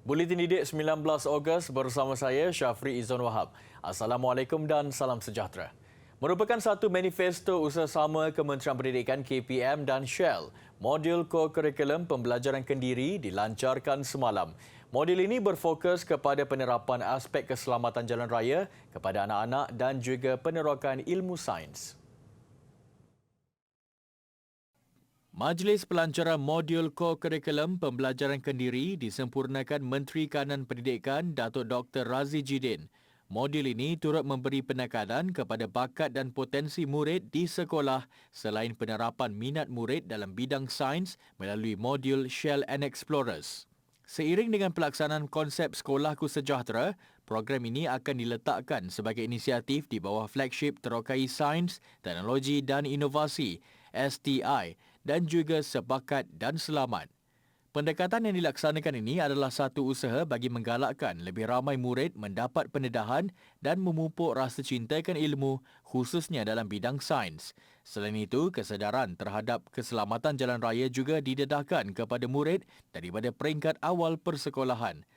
Buletin Didik 19 Ogos bersama saya Syafri Izon Wahab. Assalamualaikum dan salam sejahtera. Merupakan satu manifesto usaha-sama Kementerian Pendidikan KPM dan Shell. Modul co-curriculum pembelajaran kendiri dilancarkan semalam. Modul ini berfokus kepada penerapan aspek keselamatan jalan raya kepada anak-anak dan juga penerokan ilmu sains. Majlis pelancaran modul co-curriculum pembelajaran kendiri disempurnakan Menteri Kanan Pendidikan Datuk Dr. Razi Jidin. Modul ini turut memberi penekanan kepada bakat dan potensi murid di sekolah selain penerapan minat murid dalam bidang sains melalui modul Shell and Explorers. Seiring dengan pelaksanaan konsep Sekolahku Sejahtera, program ini akan diletakkan sebagai inisiatif di bawah flagship Terokai Sains, Teknologi dan Inovasi STI dan juga Sebakat dan Selamat. Pendekatan yang dilaksanakan ini adalah satu usaha bagi menggalakkan lebih ramai murid mendapat pendedahan dan memupuk rasa cintakan ilmu khususnya dalam bidang sains. Selain itu, kesedaran terhadap keselamatan jalan raya juga didedahkan kepada murid daripada peringkat awal persekolahan.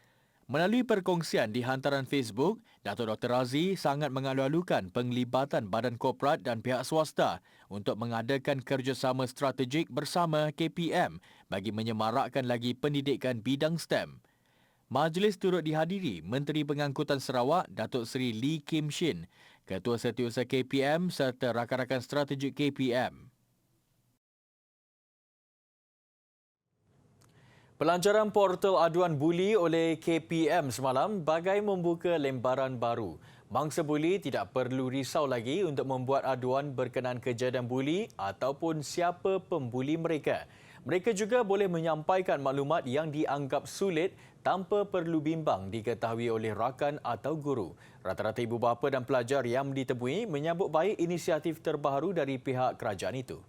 Melalui perkongsian di hantaran Facebook, Datuk Dr. Razi sangat mengalu-alukan penglibatan badan korporat dan pihak swasta untuk mengadakan kerjasama strategik bersama KPM bagi menyemarakkan lagi pendidikan bidang STEM. Majlis turut dihadiri Menteri Pengangkutan Sarawak Datuk Seri Lee Kim Shin, Ketua Setiausaha KPM serta rakan-rakan strategik KPM. Pelancaran portal aduan buli oleh KPM semalam bagai membuka lembaran baru. Mangsa buli tidak perlu risau lagi untuk membuat aduan berkenaan kejadian buli ataupun siapa pembuli mereka. Mereka juga boleh menyampaikan maklumat yang dianggap sulit tanpa perlu bimbang diketahui oleh rakan atau guru. Rata-rata ibu bapa dan pelajar yang ditemui menyambut baik inisiatif terbaru dari pihak kerajaan itu.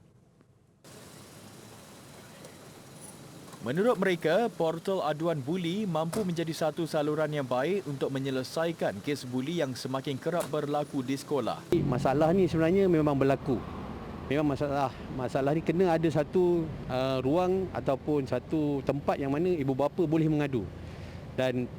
Menurut mereka, portal aduan buli mampu menjadi satu saluran yang baik untuk menyelesaikan kes buli yang semakin kerap berlaku di sekolah. Masalah ni sebenarnya memang berlaku. Memang masalah ni kena ada satu ruang ataupun satu tempat yang mana ibu bapa boleh mengadu. Dan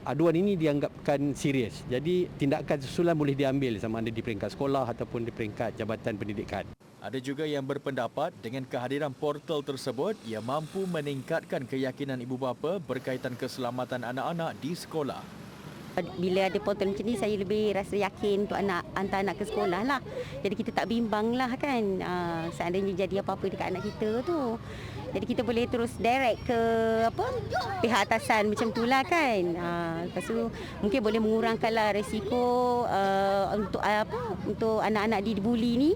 aduan ini dianggapkan serius. Jadi tindakan susulan boleh diambil sama ada di peringkat sekolah ataupun di peringkat Jabatan Pendidikan. Ada juga yang berpendapat dengan kehadiran portal tersebut ia mampu meningkatkan keyakinan ibu bapa berkaitan keselamatan anak-anak di sekolah. Bila ada portal macam ni, saya lebih rasa yakin untuk hantar anak ke sekolah lah. Jadi kita tak bimbang lah kan, seandainya jadi apa-apa dekat anak kita tu. Jadi kita boleh terus direct ke pihak atasan macam tu lah kan. Lepas tu mungkin boleh mengurangkanlah risiko untuk anak-anak dibuli ni.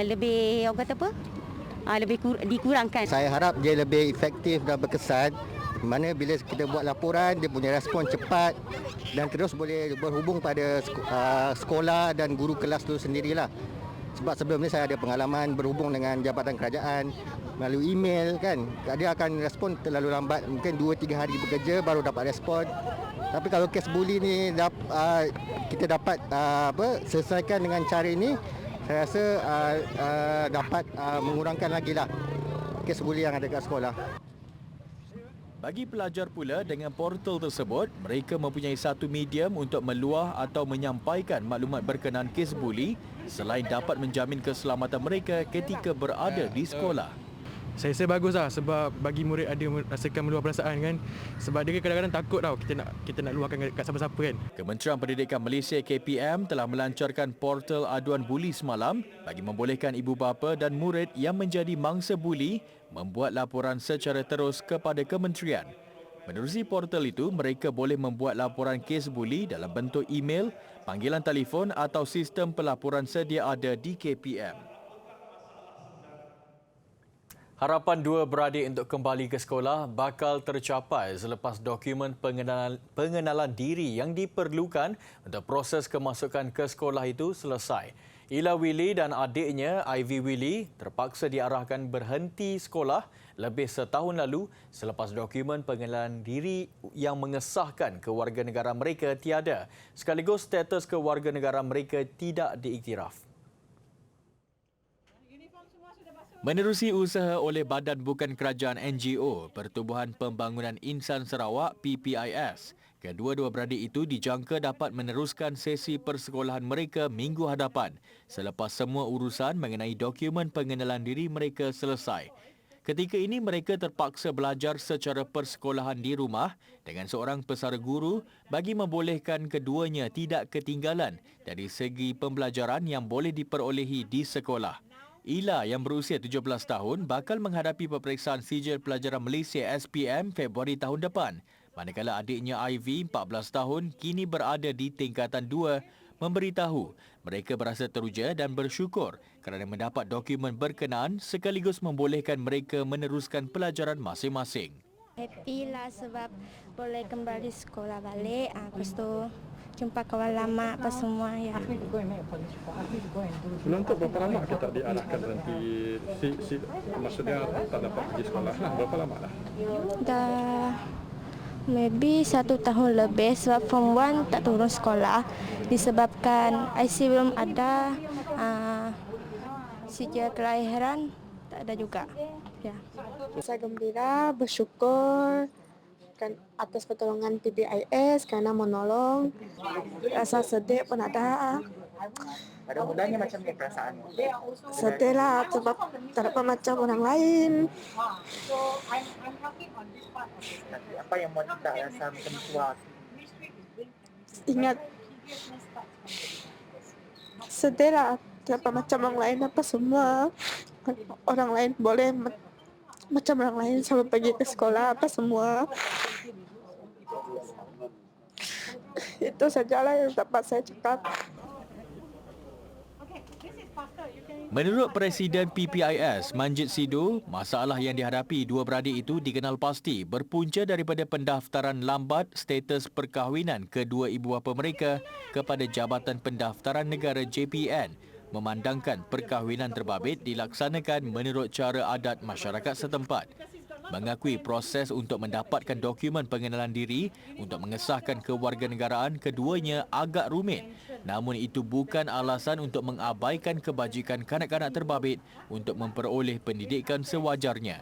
Lebih lebih dikurangkan. Saya harap dia lebih efektif dan berkesan. Mana bila kita buat laporan, dia punya respon cepat dan terus boleh berhubung pada sekolah dan guru kelas tu sendirilah. Sebab sebelum ni saya ada pengalaman berhubung dengan jabatan kerajaan melalui email kan. Dia akan respon terlalu lambat, mungkin 2-3 hari bekerja baru dapat respon. Tapi kalau kes buli ni kita dapat selesaikan dengan cara ini, saya rasa dapat mengurangkan lagi lah kes buli yang ada kat sekolah. Bagi pelajar pula, dengan portal tersebut, mereka mempunyai satu medium untuk meluah atau menyampaikan maklumat berkenaan kes buli selain dapat menjamin keselamatan mereka ketika berada di sekolah. Saya rasa bagus lah sebab bagi murid ada rasakan meluah perasaan kan. Sebab dia kadang-kadang takut tau kita nak luahkan kat siapa-siapa kan. Kementerian Pendidikan Malaysia KPM telah melancarkan portal aduan buli semalam bagi membolehkan ibu bapa dan murid yang menjadi mangsa buli membuat laporan secara terus kepada kementerian. Menerusi portal itu, mereka boleh membuat laporan kes buli dalam bentuk email, panggilan telefon atau sistem pelaporan sedia ada di KPM. Harapan dua beradik untuk kembali ke sekolah bakal tercapai selepas dokumen pengenalan diri yang diperlukan untuk proses kemasukan ke sekolah itu selesai. Ila Willy dan adiknya Ivy Willy terpaksa diarahkan berhenti sekolah lebih setahun lalu selepas dokumen pengenalan diri yang mengesahkan kewarganegaraan mereka tiada, sekaligus status kewarganegaraan mereka tidak diiktiraf. Menerusi usaha oleh Badan Bukan Kerajaan NGO Pertubuhan Pembangunan Insan Sarawak PPIS, kedua-dua beradik itu dijangka dapat meneruskan sesi persekolahan mereka minggu hadapan selepas semua urusan mengenai dokumen pengenalan diri mereka selesai. Ketika ini mereka terpaksa belajar secara persekolahan di rumah dengan seorang pesara guru bagi membolehkan keduanya tidak ketinggalan dari segi pembelajaran yang boleh diperolehi di sekolah. Ila yang berusia 17 tahun bakal menghadapi peperiksaan sijil pelajaran Malaysia SPM Februari tahun depan. Manakala adiknya Ivy, 14 tahun, kini berada di tingkatan 2, memberitahu mereka berasa teruja dan bersyukur kerana mendapat dokumen berkenaan sekaligus membolehkan mereka meneruskan pelajaran masing-masing. Happy lah sebab boleh kembali sekolah balik. Lepas tu jumpa kawan lama apa semua ya. Untuk berapa lama kita diarahkan nanti maksudnya tak dapat pergi sekolah lah, berapa lama lah? Dah maybe 1 tahun lebih sebab form 1 tak turun sekolah disebabkan IC belum ada, sijil kelahiran tak ada juga. Ya. Saya gembira, bersyukur atas pertolongan PPIS kerana menolong. Rasa sedih pun ada. Pada mulanya macam ni perasaan? Sedih lah sebab tak dapat macam orang lain. Apa yang buat kita rasa macam puas? Ingat sedih lah, tak dapat macam orang lain apa semua. Orang lain boleh macam orang lain sampai pergi ke sekolah apa semua. Itu sajalah yang dapat saya cakap. Menurut Presiden PPIS, Manjid Sidhu, masalah yang dihadapi dua beradik itu dikenal pasti berpunca daripada pendaftaran lambat status perkahwinan kedua ibu bapa mereka kepada Jabatan Pendaftaran Negara JPN, memandangkan perkahwinan terbabit dilaksanakan menurut cara adat masyarakat setempat. Mengakui proses untuk mendapatkan dokumen pengenalan diri untuk mengesahkan kewarganegaraan keduanya agak rumit. Namun itu bukan alasan untuk mengabaikan kebajikan kanak-kanak terbabit untuk memperoleh pendidikan sewajarnya.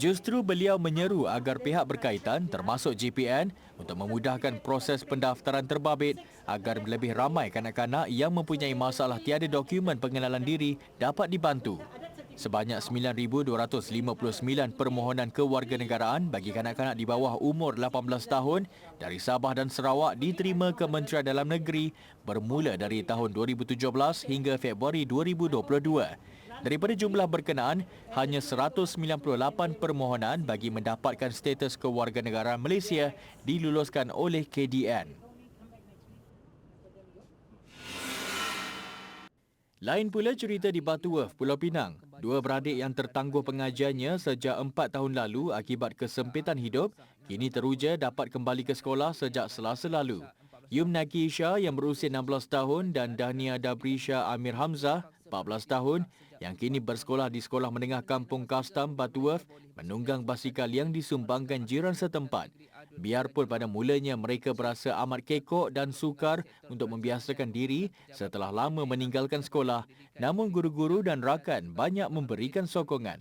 Justru beliau menyeru agar pihak berkaitan termasuk JPN untuk memudahkan proses pendaftaran terbabit agar lebih ramai kanak-kanak yang mempunyai masalah tiada dokumen pengenalan diri dapat dibantu. Sebanyak 9,259 permohonan kewarganegaraan bagi kanak-kanak di bawah umur 18 tahun dari Sabah dan Sarawak diterima Kementerian Dalam Negeri bermula dari tahun 2017 hingga Februari 2022. Daripada jumlah berkenaan, hanya 198 permohonan bagi mendapatkan status kewarganegaraan Malaysia diluluskan oleh KDN. Lain pula cerita di Batu Werf, Pulau Pinang. Dua beradik yang tertangguh pengajiannya sejak 4 tahun lalu akibat kesempitan hidup, kini teruja dapat kembali ke sekolah sejak Selasa lalu. Yumnaki Isha yang berusia 16 tahun dan Dahnia Dabrisha Amir Hamzah, 14 tahun, yang kini bersekolah di Sekolah Menengah Kampung Kastam, Batu Werf, menunggang basikal yang disumbangkan jiran setempat. Biarpun pada mulanya mereka berasa amat kekok dan sukar untuk membiasakan diri setelah lama meninggalkan sekolah, namun guru-guru dan rakan banyak memberikan sokongan.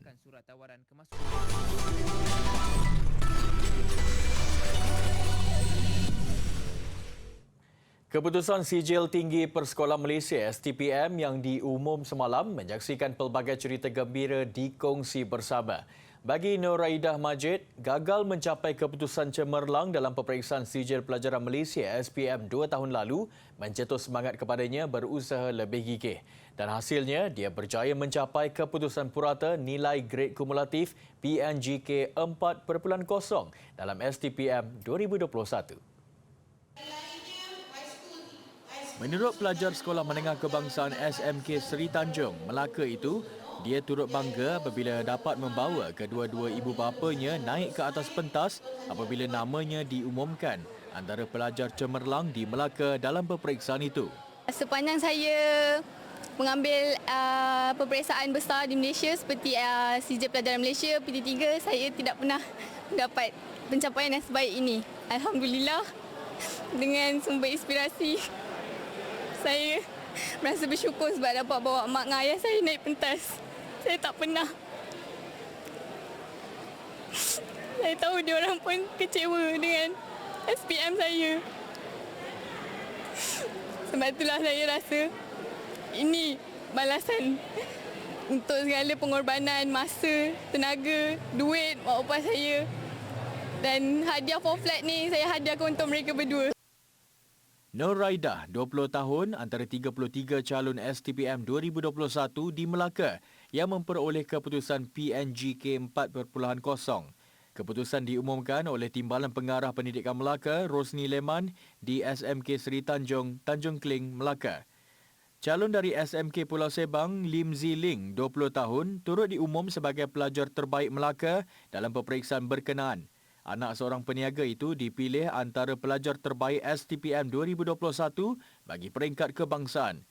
Keputusan Sijil Tinggi Persekolah Malaysia STPM yang diumum semalam menyaksikan pelbagai cerita gembira dikongsi bersama. Bagi Nur Raidah Majid, gagal mencapai keputusan cemerlang dalam peperiksaan Sijil Pelajaran Malaysia SPM 2 tahun lalu mencetus semangat kepadanya berusaha lebih gigih. Dan hasilnya, dia berjaya mencapai keputusan purata nilai grade kumulatif PNGK 4.0 dalam STPM 2021. Menurut pelajar Sekolah Menengah Kebangsaan SMK Seri Tanjung, Melaka itu, dia turut bangga apabila dapat membawa kedua-dua ibu bapanya naik ke atas pentas apabila namanya diumumkan antara pelajar cemerlang di Melaka dalam peperiksaan itu. Sepanjang saya mengambil peperiksaan besar di Malaysia seperti Sijil Pelajaran Malaysia PT3, saya tidak pernah dapat pencapaian yang sebaik ini. Alhamdulillah, dengan sumber inspirasi, saya merasa bersyukur sebab dapat bawa mak dan ayah saya naik pentas. Saya tak pernah. Saya tahu dia orang pun kecewa dengan SPM saya. Sebab itulah saya rasa ini balasan untuk segala pengorbanan masa, tenaga, duit mak bapak saya. Dan hadiah for flat ni saya hadiahkan untuk mereka berdua. Nur Raidah, 20 tahun, antara 33 calon STPM 2021 di Melaka yang memperoleh keputusan PNGK 4.0. Keputusan diumumkan oleh Timbalan Pengarah Pendidikan Melaka, Rosni Leman di SMK Seri Tanjung, Tanjung Kling, Melaka. Calon dari SMK Pulau Sebang, Lim Ziling, 20 tahun, turut diumum sebagai pelajar terbaik Melaka dalam peperiksaan berkenaan. Anak seorang peniaga itu dipilih antara pelajar terbaik STPM 2021 bagi peringkat kebangsaan.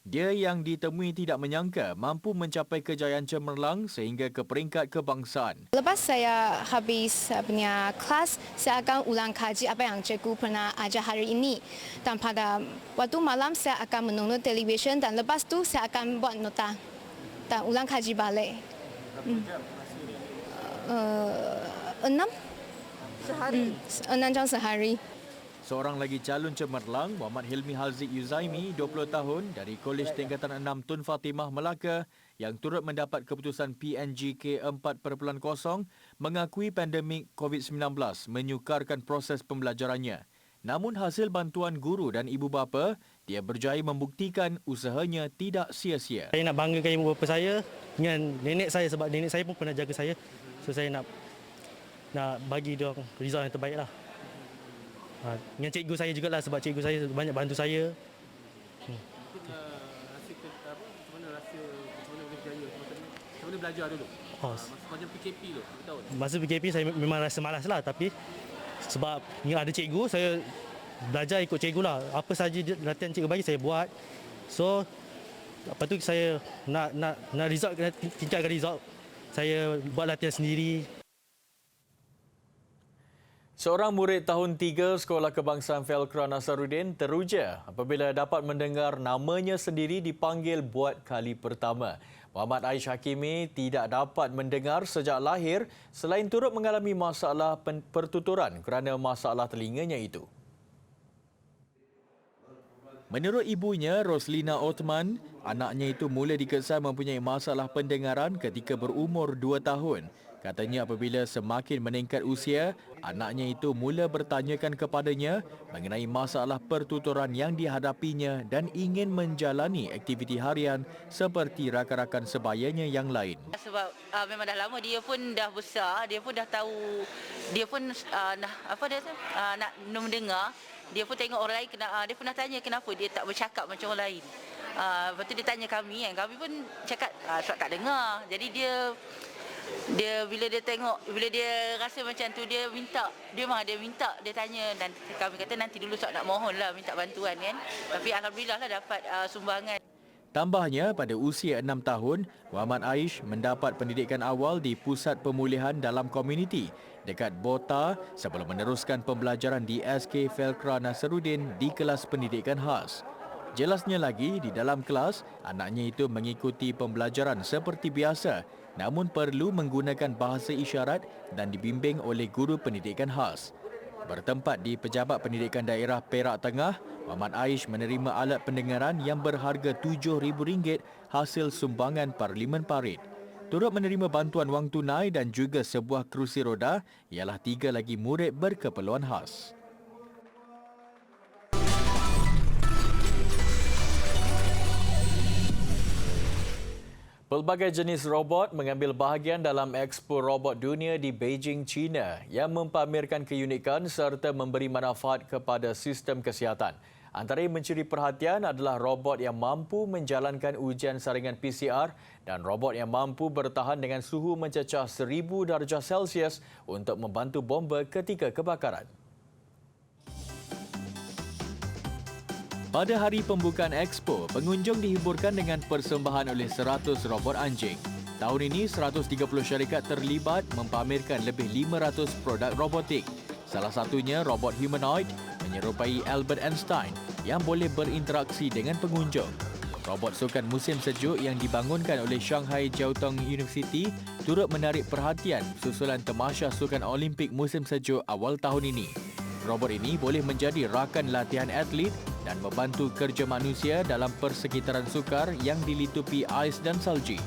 Dia yang ditemui tidak menyangka mampu mencapai kejayaan cemerlang sehingga ke peringkat kebangsaan. Lepas saya habis punya kelas, saya akan ulang kaji apa yang cikgu pernah ajar hari ini. Dan pada waktu malam saya akan menonton televisyen dan lepas tu saya akan buat nota dan ulang kaji balik. 6 sehari. 6 jam sehari. Seorang lagi calon cemerlang, Muhammad Hilmi Haziq Yuzaimi, 20 tahun, dari Kolej Tingkatan 6 Tun Fatimah, Melaka, yang turut mendapat keputusan PNGK 4.0, mengakui pandemik COVID-19 menyukarkan proses pembelajarannya. Namun hasil bantuan guru dan ibu bapa, dia berjaya membuktikan usahanya tidak sia-sia. Saya nak banggakan ibu bapa saya dengan nenek saya sebab nenek saya pun pernah jaga saya. So saya nak bagi dia result yang terbaik lah. Dengan cikgu saya jugalah sebab cikgu saya banyak bantu saya. Macam mana berjaya? Macam mana belajar dulu? Macam PKP tu, tahu? Masa PKP saya memang rasa malas lah, tapi sebab ada cikgu, saya belajar ikut cikgu lah. Apa saja latihan cikgu bagi saya buat. So lepas tu saya nak result, tingkatkan result. Saya buat latihan sendiri. Seorang murid tahun 3 Sekolah Kebangsaan Felkra Nasaruddin teruja apabila dapat mendengar namanya sendiri dipanggil buat kali pertama. Muhammad Aish Hakimi tidak dapat mendengar sejak lahir selain turut mengalami masalah pertuturan kerana masalah telinganya itu. Menurut ibunya, Roslina Othman, anaknya itu mula dikesan mempunyai masalah pendengaran ketika berumur 2 tahun. Katanya apabila semakin meningkat usia, anaknya itu mula bertanyakan kepadanya mengenai masalah pertuturan yang dihadapinya dan ingin menjalani aktiviti harian seperti rakan-rakan sebayanya yang lain. Sebab memang dah lama, dia pun dah besar, dia pun dah tahu, dia pun nak mendengar. Dia pun tengok orang lain, dia pernah tanya kenapa dia tak bercakap macam orang lain. Lepas tu dia tanya kami pun cakap sebab tak dengar. Jadi dia bila dia tengok, bila dia rasa macam tu, dia minta, dia tanya, dan kami kata nanti dulu sebab nak mohon lah, minta bantuan kan. Tapi alhamdulillah lah dapat sumbangan. Tambahnya, pada usia 6 tahun, Muhammad Aish mendapat pendidikan awal di Pusat Pemulihan Dalam Komuniti dekat Bota sebelum meneruskan pembelajaran di SK Felkra Nasaruddin di kelas pendidikan khas. Jelasnya lagi, di dalam kelas, anaknya itu mengikuti pembelajaran seperti biasa, namun perlu menggunakan bahasa isyarat dan dibimbing oleh guru pendidikan khas. Bertempat di Pejabat Pendidikan Daerah Perak Tengah, Muhammad Aish menerima alat pendengaran yang berharga RM7,000 hasil sumbangan Parlimen Parit. Turut menerima bantuan wang tunai dan juga sebuah kerusi roda ialah 3 lagi murid berkeperluan khas. Pelbagai jenis robot mengambil bahagian dalam Expo Robot Dunia di Beijing, China yang mempamerkan keunikan serta memberi manfaat kepada sistem kesihatan. Antara yang mencuri perhatian adalah robot yang mampu menjalankan ujian saringan PCR dan robot yang mampu bertahan dengan suhu mencecah 1000 darjah Celsius untuk membantu bomba ketika kebakaran. Pada hari pembukaan Expo, pengunjung dihiburkan dengan persembahan oleh 100 robot anjing. Tahun ini, 130 syarikat terlibat mempamerkan lebih 500 produk robotik. Salah satunya robot humanoid menyerupai Albert Einstein yang boleh berinteraksi dengan pengunjung. Robot sukan musim sejuk yang dibangunkan oleh Shanghai Jiaotong University turut menarik perhatian susulan tamasya sukan Olimpik musim sejuk awal tahun ini. Robot ini boleh menjadi rakan latihan atlet dan membantu kerja manusia dalam persekitaran sukar yang dilitupi ais dan salji.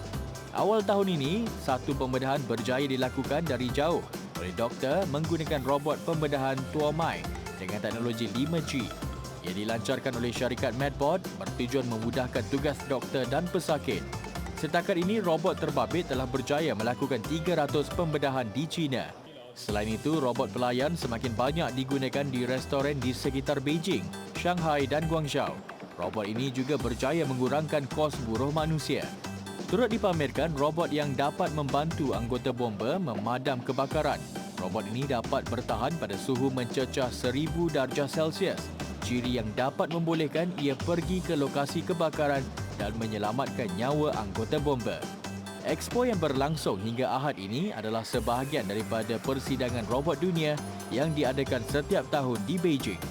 Awal tahun ini, satu pembedahan berjaya dilakukan dari jauh oleh doktor menggunakan robot pembedahan Tuomai dengan teknologi 5G. Ia dilancarkan oleh syarikat Medbot bertujuan memudahkan tugas doktor dan pesakit. Setakat ini, robot terbabit telah berjaya melakukan 300 pembedahan di China. Selain itu, robot pelayan semakin banyak digunakan di restoran di sekitar Beijing, Shanghai dan Guangzhou. Robot ini juga berjaya mengurangkan kos buruh manusia. Turut dipamerkan robot yang dapat membantu anggota bomba memadam kebakaran. Robot ini dapat bertahan pada suhu mencecah 1000 darjah Celsius, ciri yang dapat membolehkan ia pergi ke lokasi kebakaran dan menyelamatkan nyawa anggota bomba. Expo yang berlangsung hingga Ahad ini adalah sebahagian daripada persidangan robot dunia yang diadakan setiap tahun di Beijing.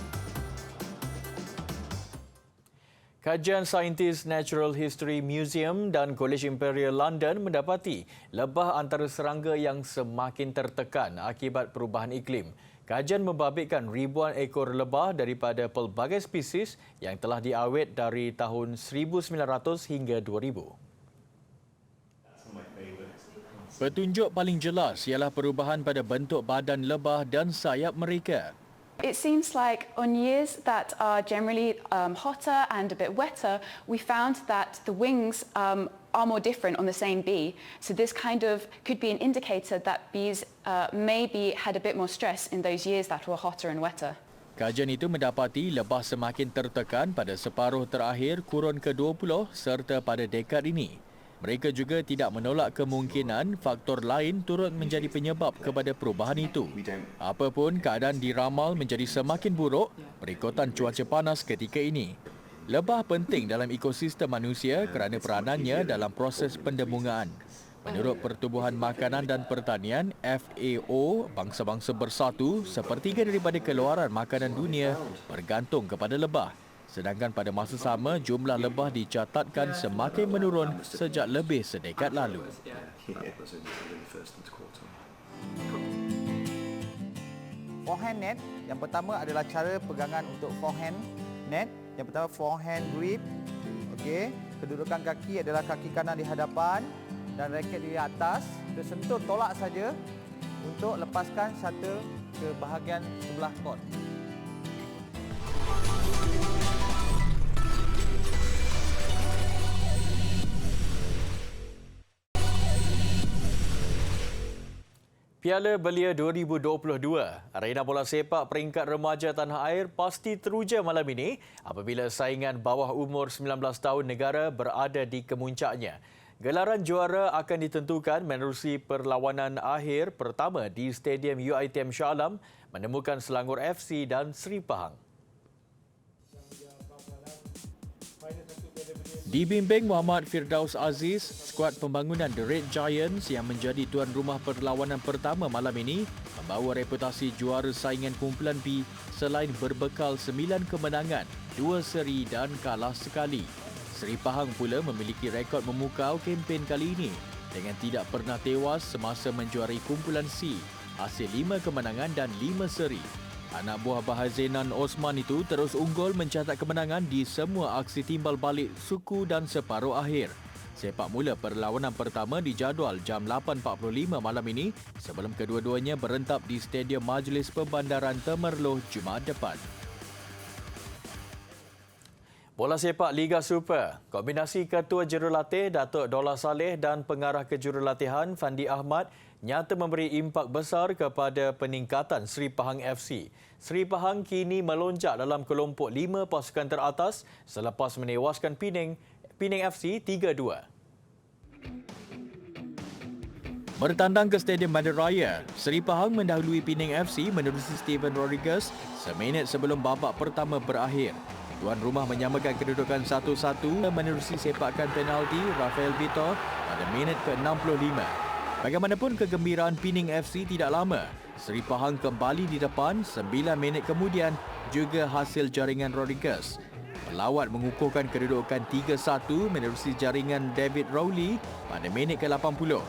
Kajian Saintis Natural History Museum dan College Imperial London mendapati lebah antara serangga yang semakin tertekan akibat perubahan iklim. Kajian membabitkan ribuan ekor lebah daripada pelbagai spesies yang telah diawet dari tahun 1900 hingga 2000. Petunjuk paling jelas ialah perubahan pada bentuk badan lebah dan sayap mereka. It seems like on years that are generally hotter and a bit wetter, we found that the wings are more different on the same bee. So this kind of could be an indicator that bees maybe had a bit more stress in those years that were hotter and wetter. Kajian itu mendapati lebah semakin tertekan pada separuh terakhir kurun ke-20 serta pada dekad ini. Mereka juga tidak menolak kemungkinan faktor lain turut menjadi penyebab kepada perubahan itu. Apapun, keadaan diramal menjadi semakin buruk berikutan cuaca panas ketika ini. Lebah penting dalam ekosistem manusia kerana peranannya dalam proses pendemungaan. Menurut Pertubuhan Makanan dan Pertanian, FAO, bangsa-bangsa bersatu, sepertiga daripada keluaran makanan dunia bergantung kepada lebah. Sedangkan pada masa sama, jumlah lebah dicatatkan semakin menurun sejak lebih sedekad lalu. Forehand net, yang pertama adalah cara pegangan untuk forehand net. Yang pertama forehand grip. Okey, kedudukan kaki adalah kaki kanan di hadapan dan raket di atas. Tersentuh tolak saja untuk lepaskan shuttle ke bahagian sebelah court. Piala Belia 2022, arena bola sepak peringkat remaja tanah air pasti teruja malam ini apabila saingan bawah umur 19 tahun negara berada di kemuncaknya. Gelaran juara akan ditentukan menerusi perlawanan akhir pertama di Stadium UiTM Shah Alam menemukan Selangor FC dan Seri Pahang. Dibimbing Muhammad Firdaus Aziz, skuad pembangunan The Red Giants yang menjadi tuan rumah perlawanan pertama malam ini membawa reputasi juara saingan kumpulan B selain berbekal 9 kemenangan, 2 seri dan kalah sekali. Seri Pahang pula memiliki rekod memukau kempen kali ini dengan tidak pernah tewas semasa menjuarai kumpulan C, hasil 5 kemenangan dan 5 seri. Anak buah Bahazenan Osman itu terus unggul mencatat kemenangan di semua aksi timbal balik suku dan separuh akhir. Sepak mula perlawanan pertama dijadual jam 8.45 malam ini sebelum kedua-duanya berentap di Stadium Majlis Pembandaran Temerloh Jumaat depan. Bola sepak Liga Super. Kombinasi Ketua Jurulatih Datuk Dollah Saleh dan Pengarah Kejurulatihan Fandi Ahmad nyata memberi impak besar kepada peningkatan Seri Pahang FC. Seri Pahang kini melonjak dalam kelompok 5 pasukan teratas selepas menewaskan Penang FC 3-2. Bertandang ke Stadium Bandaraya, Seri Pahang mendahului Penang FC menerusi Steven Rodriguez seminit sebelum babak pertama berakhir. Tuan rumah menyamakan kedudukan 1-1 menerusi sepakan penalti Rafael Vitor pada minit ke-65. Bagaimanapun kegembiraan Penang FC tidak lama. Seri Pahang kembali di depan 9 minit kemudian juga hasil jaringan Rodriguez. pelawat mengukuhkan kedudukan 3-1 menerusi jaringan David Rowley pada minit ke-80.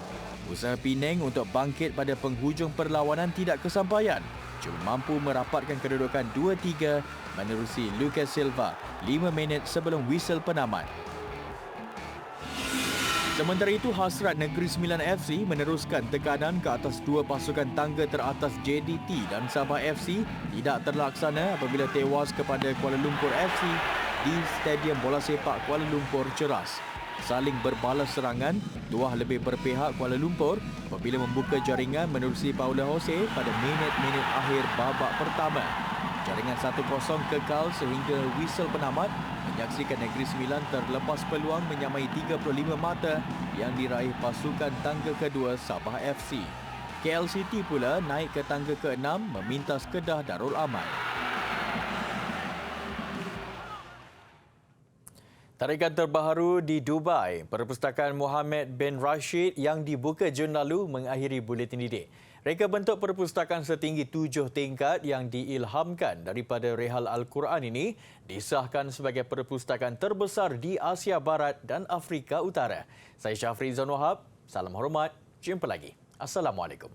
Usaha Penang untuk bangkit pada penghujung perlawanan tidak kesampaian, cuma mampu merapatkan kedudukan 2-3 menerusi Lucas Silva 5 minit sebelum whistle penamat. Sementara itu, hasrat Negeri Sembilan FC meneruskan tekanan ke atas dua pasukan tangga teratas JDT dan Sabah FC tidak terlaksana apabila tewas kepada Kuala Lumpur FC di Stadium Bola Sepak Kuala Lumpur Ceras. Saling berbalas serangan, Tuah lebih berpihak Kuala Lumpur apabila membuka jaringan menerusi Paula Jose pada minit-minit akhir babak pertama. Jaringan 1-0 kekal sehingga whistle penamat menyaksikan Negeri Sembilan terlepas peluang menyamai 35 mata yang diraih pasukan tangga kedua Sabah FC. KL City pula naik ke tangga ke-6 memintas Kedah Darul Aman. Tarikan terbaru di Dubai, Perpustakaan Mohammed bin Rashid yang dibuka Jun lalu mengakhiri buletin didik. Reka bentuk perpustakaan setinggi 7 tingkat yang diilhamkan daripada Rehal Al-Quran ini disahkan sebagai perpustakaan terbesar di Asia Barat dan Afrika Utara. Saya Syafri Izan Wahab, salam hormat, jumpa lagi. Assalamualaikum.